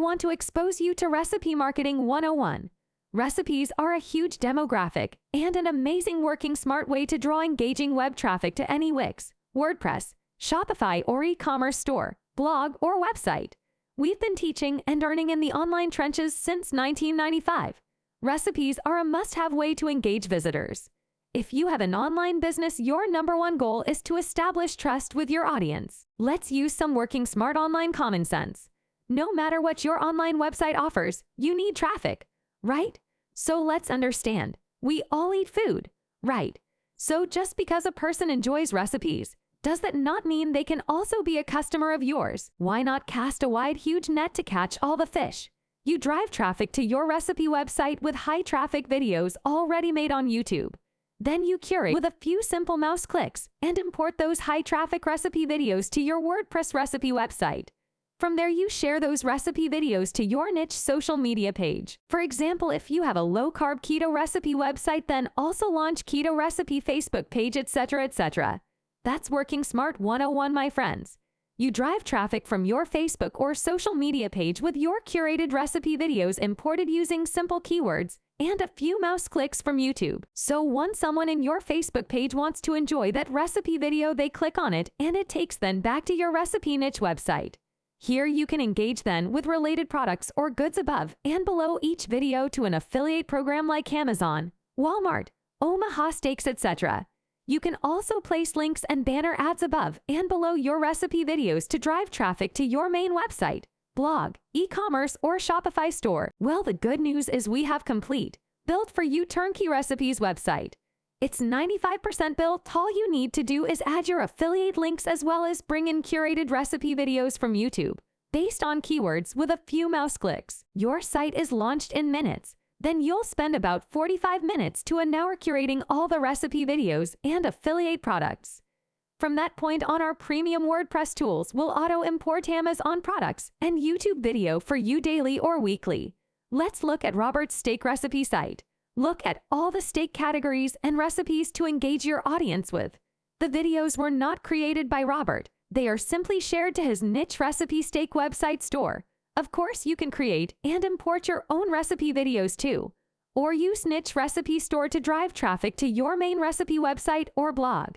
want to expose you to Recipe Marketing 101. Recipes are a huge demographic and an amazing working smart way to draw engaging web traffic to any Wix, WordPress, Shopify or e-commerce store, blog, or website. We've been teaching and earning in the online trenches since 1995. Recipes are a must-have way to engage visitors. If you have an online business, your number one goal is to establish trust with your audience. Let's use some working smart online common sense. No matter what your online website offers, you need traffic, right? So let's understand. We all eat food, right? So just because a person enjoys recipes, does that not mean they can also be a customer of yours? Why not cast a wide, huge net to catch all the fish? You drive traffic to your recipe website with high traffic videos already made on YouTube. Then you curate with a few simple mouse clicks and import those high traffic recipe videos to your WordPress recipe website. From there, you share those recipe videos to your niche social media page. For example, if you have a low-carb keto recipe website, then also launch keto recipe Facebook page, etc., etc. That's Working Smart 101, my friends. You drive traffic from your Facebook or social media page with your curated recipe videos imported using simple keywords and a few mouse clicks from YouTube. So once someone in your Facebook page wants to enjoy that recipe video, they click on it and it takes them back to your recipe niche website. Here you can engage then with related products or goods above and below each video to an affiliate program like Amazon, Walmart, Omaha Steaks, etc. You can also place links and banner ads above and below your recipe videos to drive traffic to your main website, blog, e-commerce, or Shopify store. Well, the good news is we have complete, built for you Turnkey Recipes website. It's 95% built. All you need to do is add your affiliate links as well as bring in curated recipe videos from YouTube based on keywords with a few mouse clicks. Your site is launched in minutes. Then you'll spend about 45 minutes to an hour curating all the recipe videos and affiliate products. From that point on, our premium WordPress tools will auto-import Amazon products and YouTube video for you daily or weekly. Let's look at Robert's steak recipe site. Look at all the steak categories and recipes to engage your audience with. The videos were not created by Robert. They are simply shared to his niche recipe steak website store. Of course, you can create and import your own recipe videos too, or use niche recipe store to drive traffic to your main recipe website or blog.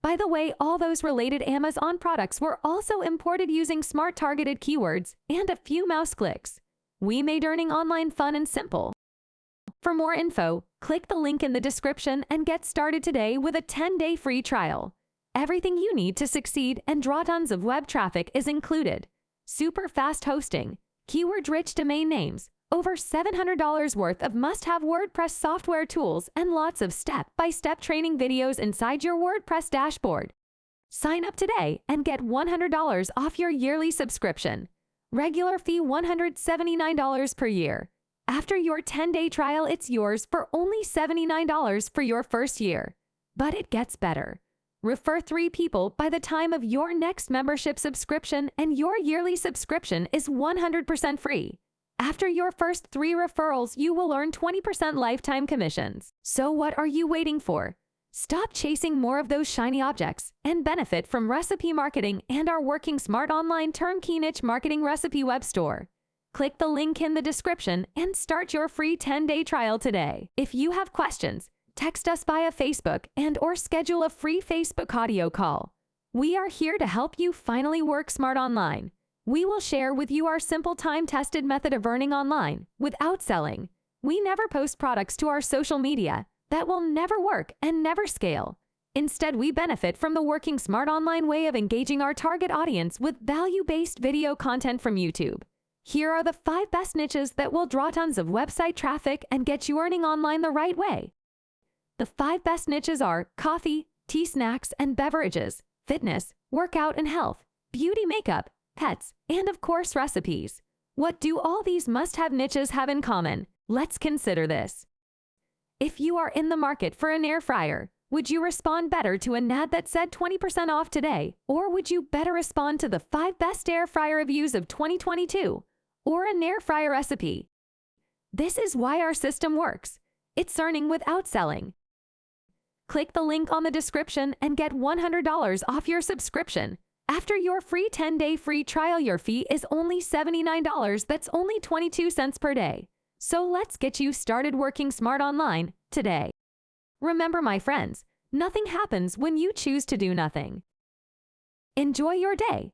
By the way, all those related Amazon products were also imported using smart targeted keywords and a few mouse clicks. We made earning online fun and simple. For more info, click the link in the description and get started today with a 10-day free trial. Everything you need to succeed and draw tons of web traffic is included. Super fast hosting, keyword-rich domain names, over $700 worth of must-have WordPress software tools, and lots of step-by-step training videos inside your WordPress dashboard. Sign up today and get $100 off your yearly subscription. Regular fee $179 per year. After your 10-day trial, it's yours for only $79 for your first year. But it gets better. Refer 3 people by the time of your next membership subscription, and your yearly subscription is 100% free. After your first 3 referrals, you will earn 20% lifetime commissions. So what are you waiting for? Stop chasing more of those shiny objects and benefit from recipe marketing and our Working Smart Online Turnkey Niche Marketing Recipe Web Store. Click the link in the description and start your free 10-day trial today. If you have questions, text us via Facebook or schedule a free Facebook audio call. We are here to help you finally work smart online. We will share with you our simple time-tested method of earning online without selling. We never post products to our social media that will never work and never scale. Instead, we benefit from the Working Smart Online way of engaging our target audience with value-based video content from YouTube. Here are the 5 best niches that will draw tons of website traffic and get you earning online the right way. The 5 best niches are coffee, tea, snacks and beverages, fitness, workout and health, beauty, makeup, pets, and of course recipes. What do all these must-have niches have in common? Let's consider this. If you are in the market for an air fryer, would you respond better to an ad that said 20% off today? Or would you better respond to the 5 best air fryer reviews of 2022? Or an air fryer recipe? This is why our system works. It's earning without selling. Click the link on the description and get $100 off your subscription. After your free 10-day free trial, your fee is only $79. That's only 22 cents per day. So let's get you started working smart online today. Remember, my friends, nothing happens when you choose to do nothing. Enjoy your day.